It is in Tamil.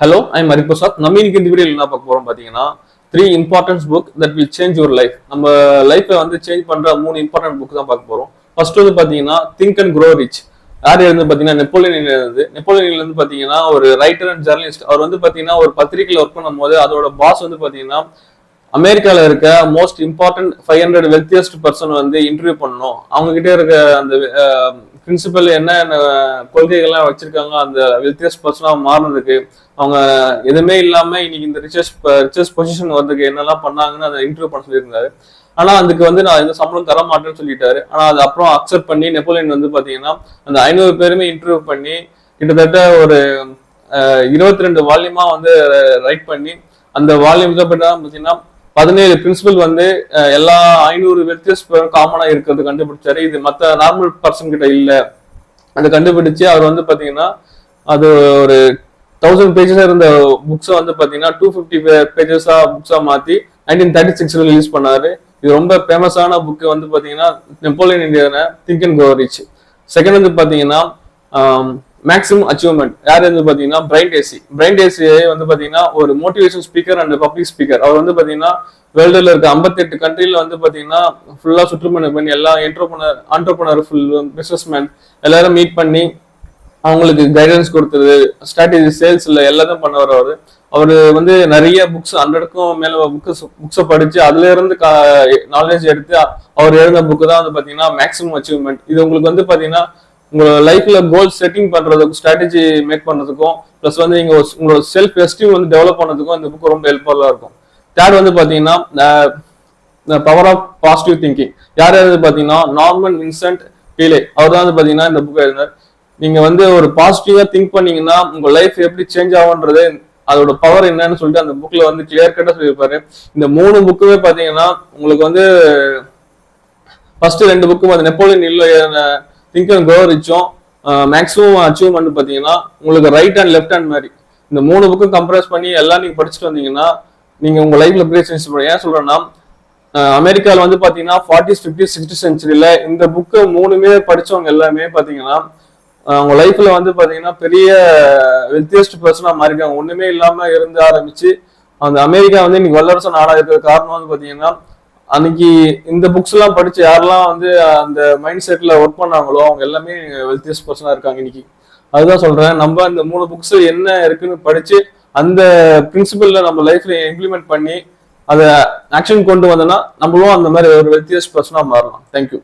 Hello, I'm Marik Prasad. நம்ம இன்னைக்கு இந்த வீடியோல என்ன பார்க்க போறோம் பாத்தீங்கன்னா 3 important book that will change your life. நம்ம லைஃபை வந்து சேஞ்ச் பண்ற 3 இம்பார்ட்டன்ட் புக் தான் பார்க்க போறோம். ஃபர்ஸ்ட் வந்து பாத்தீங்கன்னா திங்க் அண்ட் க்ரோ ரிச். யார் எழுந்து பாத்தீங்கன்னா நெப்போலியன் எழுது. நெப்போலியன்ல இருந்து பாத்தீங்கன்னா ஒரு ரைட்டர் அண்ட் ஜர்னலிஸ்ட். அவர் வந்து பாத்தீங்கன்னா ஒரு பத்திரிகையில ஒர்க் பண்ணும்போது அதோட பாஸ் வந்து பாத்தீங்கன்னா அமெரிக்கால இருக்க மோஸ்ட் இம்பார்ட்டன்ட் 500 வெல்த்தியஸ்ட் பர்சன் வந்து இன்டர்வியூ பண்ணணும். அவங்க கிட்ட இருக்க அந்த பிரின்சிபல் என்ன கொள்கைகள்லாம் வச்சிருக்காங்க அந்த வெல்த்தியஸ்ட் பர்சனா மாறினதுக்கு அவங்க எதுவுமே இல்லாம இன்னைக்கு இந்த ரிச்சஸ்ட் பொசிஷன் வந்ததுக்கு என்னெல்லாம் பண்ணாங்கன்னு அதை இன்டர்வியூ பண்ண சொல்லியிருந்தாரு. ஆனா அதுக்கு வந்து நான் எந்த சம்பளம் தர மாட்டேன்னு சொல்லிட்டாரு. ஆனா அது அப்புறம் அக்செப்ட் பண்ணி நெப்போலியன் வந்து பாத்தீங்கன்னா அந்த 500 பேருமே இன்டர்வியூ பண்ணி கிட்டத்தட்ட ஒரு 22 வால்யூமா வந்து ரைட் பண்ணி அந்த வால்யூம் பாத்தீங்கன்னா 17 பிரின்சிபல் வந்து எல்லா 500 வெல்த்தியஸ்ட் காமனா இருக்கிறது கண்டுபிடிச்சாரு. இது மத்த நார்மல் பர்சன் கிட்ட இல்ல. அதை கண்டுபிடிச்சு அவர் வந்து பாத்தீங்கன்னா அது ஒரு 1000 பேஜஸ் இருந்த புக்ஸை வந்து பாத்தீங்கன்னா 250 பேஜஸா புக்ஸா மாத்தி 1936 ரிலீஸ் பண்ணாரு. இது ரொம்ப ஃபேமஸான புக் வந்து பாத்தீங்கன்னா நெப்போலியன் இந்தியன think and grow rich. Second வந்து பாத்தீங்கன்னா மேக்ஸிமம் அச்சீவ்மெண்ட். யார் வந்து பாத்தீங்கன்னா பிரைன் டேசி. பிரைன் டேசி வந்து பாத்தீங்கன்னா ஒரு motivation speaker and public speaker. அவர் வந்து பாத்தீங்கன்னா வேர்ல்டுல இருக்க 58 கண்ட்ரில வந்து பாத்தீங்கன்னா ஃபுல்லா சுற்றுப்பயணம் பண்ணி எல்லா ஆண்டர்பிரனர் ஃபுல் பிசினஸ்மேன் எல்லாரும் மீட் பண்ணி அவங்களுக்கு கைடன்ஸ் கொடுத்தது, ஸ்ட்ராட்டஜி சேல்ஸ்ல எல்லாத்தையும் பண்ண வரவர். அவரு வந்து நிறைய புக்ஸ் 100க்கும் மேல புக்ஸை படிச்சு அதுல இருந்து நாலேஜ் எடுத்து அவர் எழுதின புக்கு தான் வந்து பாத்தீங்கன்னா மேக்ஸிமம் அச்சீவ்மெண்ட். இது உங்களுக்கு வந்து பாத்தீங்கன்னா உங்களோட லைஃப்ல கோல் செட்டிங் பண்றதுக்கும் ஸ்ட்ராட்டஜி மேக் பண்றதுக்கும் பிளஸ் வந்து நீங்க உங்களோட செல்ஃப் எஸ்டீம் வந்து டெவலப் பண்ணதுக்கும் இந்த புக் ரொம்ப ஹெல்ப்ஃபுல்லா இருக்கும். தேர்ட் வந்து பாத்தீங்கன்னா பவர் ஆஃப் பாசிட்டிவ் திங்கிங். யார் வந்து பாத்தீங்கன்னா நார்மன் வின்சென்ட் பீலே. அவர் தான் வந்து பாத்தீங்கன்னா இந்த புக் எழுதினார். நீங்க வந்து ஒரு பாசிட்டிவா திங்க் பண்ணீங்கன்னா உங்க லைஃப் எப்படி சேஞ்ச் ஆகுன்றது அதோட பவர் என்னன்னு சொல்லிட்டு அந்த புக்ல வந்து கிளியர் கட்டா சொல்லியிருப்பாரு. இந்த 3 புக்குமே பாத்தீங்கன்னா உங்களுக்கு வந்து ஃபர்ஸ்ட் 2 புக்கும் அது Napoleon Hill think and grow ரிச்சும் மேக்ஸிமம் அச்சீவ்மெண்ட் பாத்தீங்கன்னா உங்களுக்கு ரைட் அண்ட் லெஃப்ட் ஹேண்ட் மாதிரி இந்த 3 புக்கும் கம்ப்ரஸ் பண்ணி எல்லாம் நீங்க படிச்சுட்டு வந்தீங்கன்னா நீங்க உங்க லைஃப்ல பெரிய சேஞ்ச் பண்ணுங்க. ஏன் சொல்றேன்னா அமெரிக்கால வந்து பாத்தீங்கன்னா 40s 50s 60s சென்ச்சுரியில இந்த புக்கு 3மே படிச்சவங்க எல்லாமே பாத்தீங்கன்னா அவங்க லைஃப்ல வந்து பாத்தீங்கன்னா பெரிய வெல்த்தியஸ்ட் பர்சனா மாறிருக்காங்க. ஒண்ணுமே இல்லாம இருந்து ஆரம்பிச்சு அந்த அமெரிக்கா வந்து இன்னைக்கு வல்லரசு நாடா இருக்கிற காரணம் வந்து பாத்தீங்கன்னா அன்னைக்கு இந்த புக்ஸ் எல்லாம் படிச்சு யாரெல்லாம் வந்து அந்த மைண்ட் செட்ல ஒர்க் பண்ணாங்களோ அவங்க எல்லாமே வெல்த்தியஸ்ட் பர்சனா இருக்காங்க இன்னைக்கு. அதுதான் சொல்றேன், நம்ம அந்த 3 புக்ஸ் என்ன இருக்குன்னு படிச்சு அந்த பிரின்சிபல்ல நம்ம லைஃப்ல இம்ப்ளிமெண்ட் பண்ணி அதை ஆக்ஷன் கொண்டு வந்தோம்னா நம்மளும் அந்த மாதிரி ஒரு வெல்த்தியஸ்ட் பர்சனா மாறலாம். தேங்க்யூ.